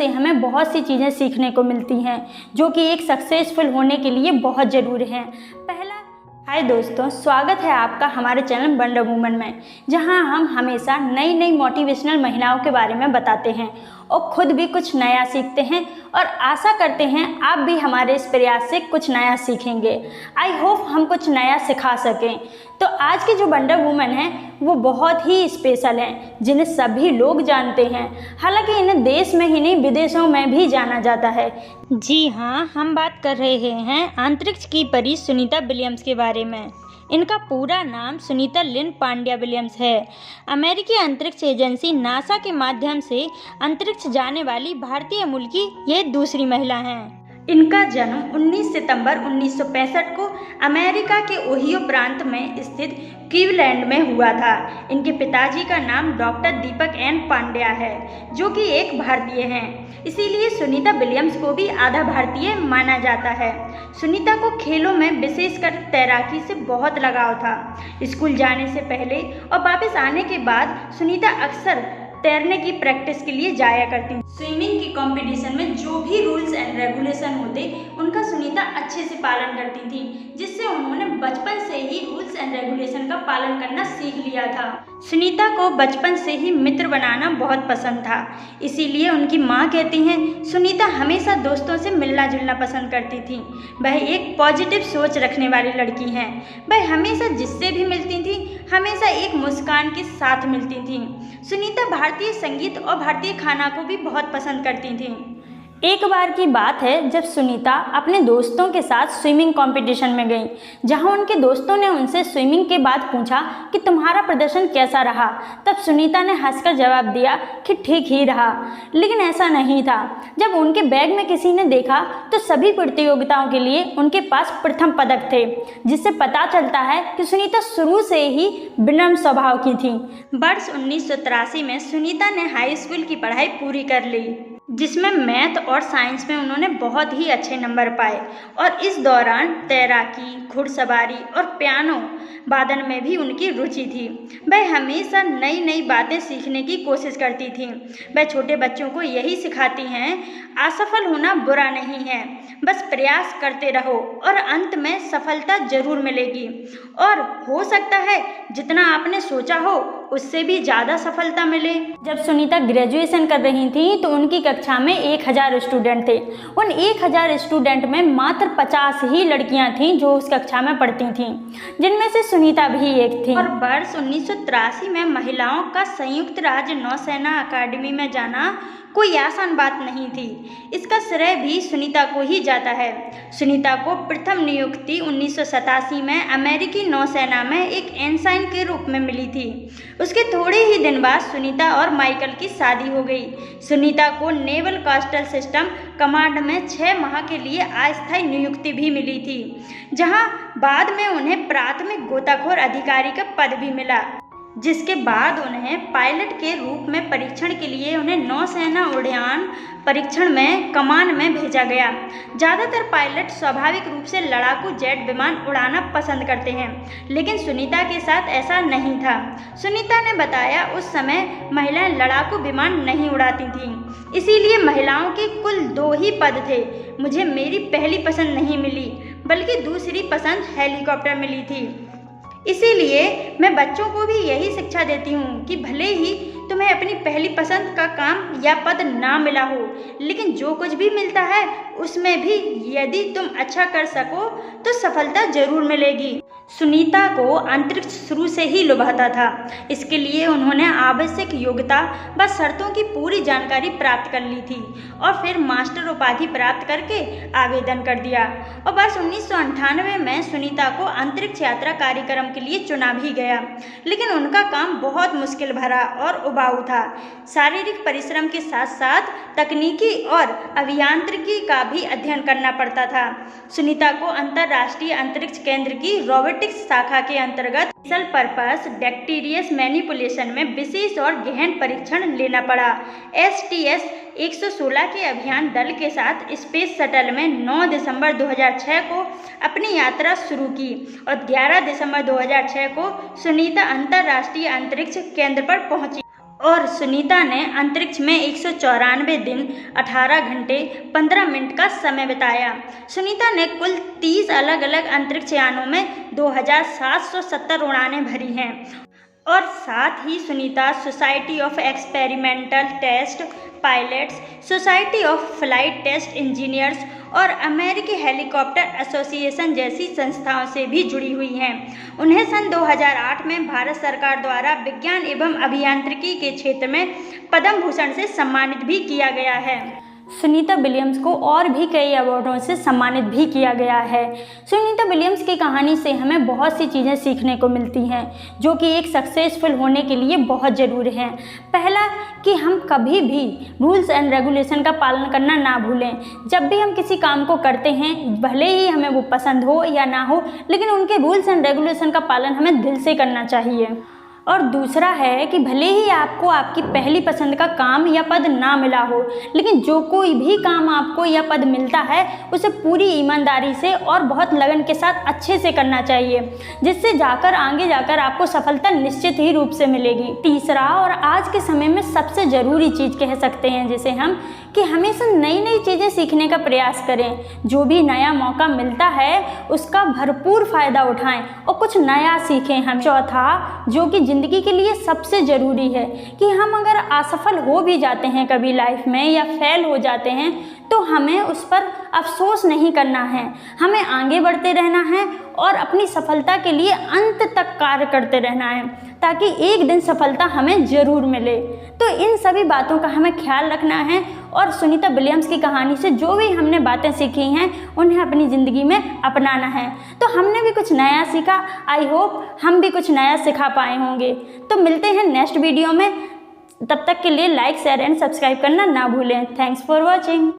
से हमें बहुत सी चीज़ें सीखने को मिलती हैं जो कि एक सक्सेसफुल होने के लिए बहुत ज़रूरी हैं। पहला, हाय दोस्तों, स्वागत है आपका हमारे चैनल वंडर वुमन में, जहां हम हमेशा नई नई मोटिवेशनल महिलाओं के बारे में बताते हैं और खुद भी कुछ नया सीखते हैं और आशा करते हैं आप भी हमारे इस प्रयास से कुछ नया सीखेंगे। आई होप हम कुछ नया सिखा सकें। तो आज की जो वंडर वुमन है वो बहुत ही स्पेशल हैं, जिन्हें सभी लोग जानते हैं। हालांकि इन्हें देश में ही नहीं विदेशों में भी जाना जाता है। जी हाँ, हम बात कर रहे हैं अंतरिक्ष की परी सुनीता विलियम्स के बारे में। इनका पूरा नाम सुनीता लिन पांड्या विलियम्स है। अमेरिकी अंतरिक्ष एजेंसी नासा के माध्यम से अंतरिक्ष जाने वाली भारतीय मूल की ये दूसरी महिला हैं। इनका जन्म 19 सितंबर 1965 को अमेरिका के ओहियो प्रांत में स्थित क्लीवलैंड में हुआ था। इनके पिताजी का नाम डॉक्टर दीपक एन पांड्या है, जो कि एक भारतीय हैं। इसीलिए सुनीता विलियम्स को भी आधा भारतीय माना जाता है। सुनीता को खेलों में विशेषकर तैराकी से बहुत लगाव था। स्कूल जाने से पहले और वापस आने के बाद सुनीता अक्सर तैरने की प्रैक्टिस के लिए जाया करती। स्विमिंग की कंपटीशन में जो भी रूल्स एंड रेगुलेशन होते उनका सुनीता अच्छे से पालन करती थी, जिससे उन्होंने बचपन से ही रूल्स एंड रेगुलेशन का पालन करना सीख लिया था। सुनीता को बचपन से ही मित्र बनाना बहुत पसंद था। इसीलिए उनकी माँ कहती हैं सुनीता हमेशा दोस्तों से मिलना जुलना पसंद करती थी। वह एक पॉजिटिव सोच रखने वाली लड़की हैं। वह हमेशा जिससे भी मिलती थी हमेशा एक मुस्कान के साथ मिलती थी। सुनीता भारतीय संगीत और भारतीय खाना को भी बहुत पसंद करती थी। एक बार की बात है जब सुनीता अपने दोस्तों के साथ स्विमिंग कंपटीशन में गई, जहां उनके दोस्तों ने उनसे स्विमिंग के बाद पूछा कि तुम्हारा प्रदर्शन कैसा रहा। तब सुनीता ने हंसकर जवाब दिया कि ठीक ही रहा। लेकिन ऐसा नहीं था। जब उनके बैग में किसी ने देखा तो सभी प्रतियोगिताओं के लिए उनके पास प्रथम पदक थे, जिससे पता चलता है कि सुनीता शुरू से ही विनम्र स्वभाव की थी। वर्ष 1983 में सुनीता ने हाई स्कूल की पढ़ाई पूरी कर ली, जिसमें मैथ और साइंस में उन्होंने बहुत ही अच्छे नंबर पाए और इस दौरान तैराकी, घुड़सवारी और पियानो वादन में भी उनकी रुचि थी। वह हमेशा नई नई बातें सीखने की कोशिश करती थी। वह छोटे बच्चों को यही सिखाती हैं, असफल होना बुरा नहीं है, बस प्रयास करते रहो और अंत में सफलता जरूर मिलेगी। और हो सकता है जितना आपने सोचा हो उससे भी ज़्यादा सफलता मिले। जब सुनीता ग्रेजुएशन कर रही थी तो उनकी कक्षा में 1000 स्टूडेंट थे। उन 1000 स्टूडेंट में मात्र 50 ही लड़कियां थीं जो उस कक्षा में पढ़ती थीं, जिनमें से सुनीता भी एक थी। और वर्ष 1983 में महिलाओं का संयुक्त राज्य नौसेना अकादमी में जाना कोई आसान बात नहीं थी। इसका श्रेय भी सुनीता को ही जाता है। सुनीता को प्रथम नियुक्ति 1987 में अमेरिकी नौसेना में एक एनसाइन के रूप में मिली थी। उसके थोड़े ही दिन बाद सुनीता और माइकल की शादी हो गई। सुनीता को नेवल कोस्टल सिस्टम कमांड में 6 माह के लिए अस्थायी नियुक्ति भी मिली थी, जहां बाद में उन्हें प्राथमिक गोताखोर अधिकारी का पद भी मिला, जिसके बाद उन्हें पायलट के रूप में परीक्षण के लिए उन्हें नौसेना उड़ान परीक्षण में कमान में भेजा गया। ज़्यादातर पायलट स्वाभाविक रूप से लड़ाकू जेट विमान उड़ाना पसंद करते हैं, लेकिन सुनीता के साथ ऐसा नहीं था। सुनीता ने बताया उस समय महिलाएं लड़ाकू विमान नहीं उड़ाती थीं, इसीलिए महिलाओं के कुल 2 ही पद थे। मुझे मेरी पहली पसंद नहीं मिली, बल्कि दूसरी पसंद हेलीकॉप्टर मिली थी। इसीलिए मैं बच्चों को भी यही शिक्षा देती हूँ कि भले ही तुम्हें अपनी पहली पसंद का काम या पद ना मिला हो, लेकिन जो कुछ भी मिलता है उसमें भी यदि तुम अच्छा कर सको तो सफलता जरूर मिलेगी। सुनीता को अंतरिक्ष शुरू से ही लुभाता था। इसके लिए उन्होंने आवश्यक योग्यता व शर्तों की पूरी जानकारी प्राप्त कर ली थी और फिर मास्टर उपाधि प्राप्त करके आवेदन कर दिया। और वर्ष 1998 में सुनीता को अंतरिक्ष यात्रा कार्यक्रम के लिए चुना भी गया, लेकिन उनका काम बहुत मुश्किल भरा और उबाऊ था। शारीरिक परिश्रम के साथ साथ तकनीकी और अभियांत्रिकी का भी अध्ययन करना पड़ता था। सुनीता को अंतर्राष्ट्रीय अंतरिक्ष केंद्र की रोबोटिक्स शाखा के अंतर्गत स्पेशल पर्पस बैक्टीरियस मैनिपुलेशन में विशेष और गहन परीक्षण लेना पड़ा। STS 116 के अभियान दल के साथ स्पेस शटल में 9 दिसंबर 2006 को अपनी यात्रा शुरू की और 11 दिसंबर 2006 को सुनीता अंतर्राष्ट्रीय अंतरिक्ष केंद्र पर पहुंची और सुनीता ने अंतरिक्ष में 194 दिन 18 घंटे 15 मिनट का समय बिताया। सुनीता ने कुल 30 अलग अलग अंतरिक्ष यानों में 2770 उड़ानें भरी हैं और साथ ही Sunita society of experimental test pilots, society of flight test engineers और अमेरिकी हेलीकॉप्टर एसोसिएशन जैसी संस्थाओं से भी जुड़ी हुई हैं। उन्हें सन 2008 में भारत सरकार द्वारा विज्ञान एवं अभियांत्रिकी के क्षेत्र में पद्म भूषण से सम्मानित भी किया गया है। सुनीता विलियम्स को और भी कई अवार्डों से सम्मानित भी किया गया है। सुनीता विलियम्स की कहानी से हमें बहुत सी चीज़ें सीखने को मिलती हैं जो कि एक सक्सेसफुल होने के लिए बहुत ज़रूरी हैं। पहला कि हम कभी भी रूल्स एंड रेगुलेशन का पालन करना ना भूलें। जब भी हम किसी काम को करते हैं, भले ही हमें वो पसंद हो या ना हो, लेकिन उनके रूल्स एंड रेगुलेशन का पालन हमें दिल से करना चाहिए। और दूसरा है कि भले ही आपको आपकी पहली पसंद का काम या पद ना मिला हो, लेकिन जो कोई भी काम आपको या पद मिलता है उसे पूरी ईमानदारी से और बहुत लगन के साथ अच्छे से करना चाहिए, जिससे आगे जाकर आपको सफलता निश्चित ही रूप से मिलेगी। तीसरा और आज के समय में सबसे ज़रूरी चीज़ कह सकते हैं जिसे हम, कि हमेशा नई नई चीज़ें सीखने का प्रयास करें। जो भी नया मौका मिलता है उसका भरपूर फ़ायदा उठाएं और कुछ नया सीखें हम। चौथा, जो कि ज़िंदगी के लिए सबसे ज़रूरी है, कि हम अगर असफल हो भी जाते हैं कभी लाइफ में या फेल हो जाते हैं तो हमें उस पर अफसोस नहीं करना है। हमें आगे बढ़ते रहना है और अपनी सफलता के लिए अंत तक कार्य करते रहना है, ताकि एक दिन सफलता हमें ज़रूर मिले। तो इन सभी बातों का हमें ख्याल रखना है और सुनीता विलियम्स की कहानी से जो भी हमने बातें सीखी हैं उन्हें अपनी ज़िंदगी में अपनाना है। तो हमने भी कुछ नया सीखा, आई होप हम भी कुछ नया सिखा पाए होंगे। तो मिलते हैं नेक्स्ट वीडियो में, तब तक के लिए लाइक शेयर एंड सब्सक्राइब करना ना भूलें। Thanks for watching.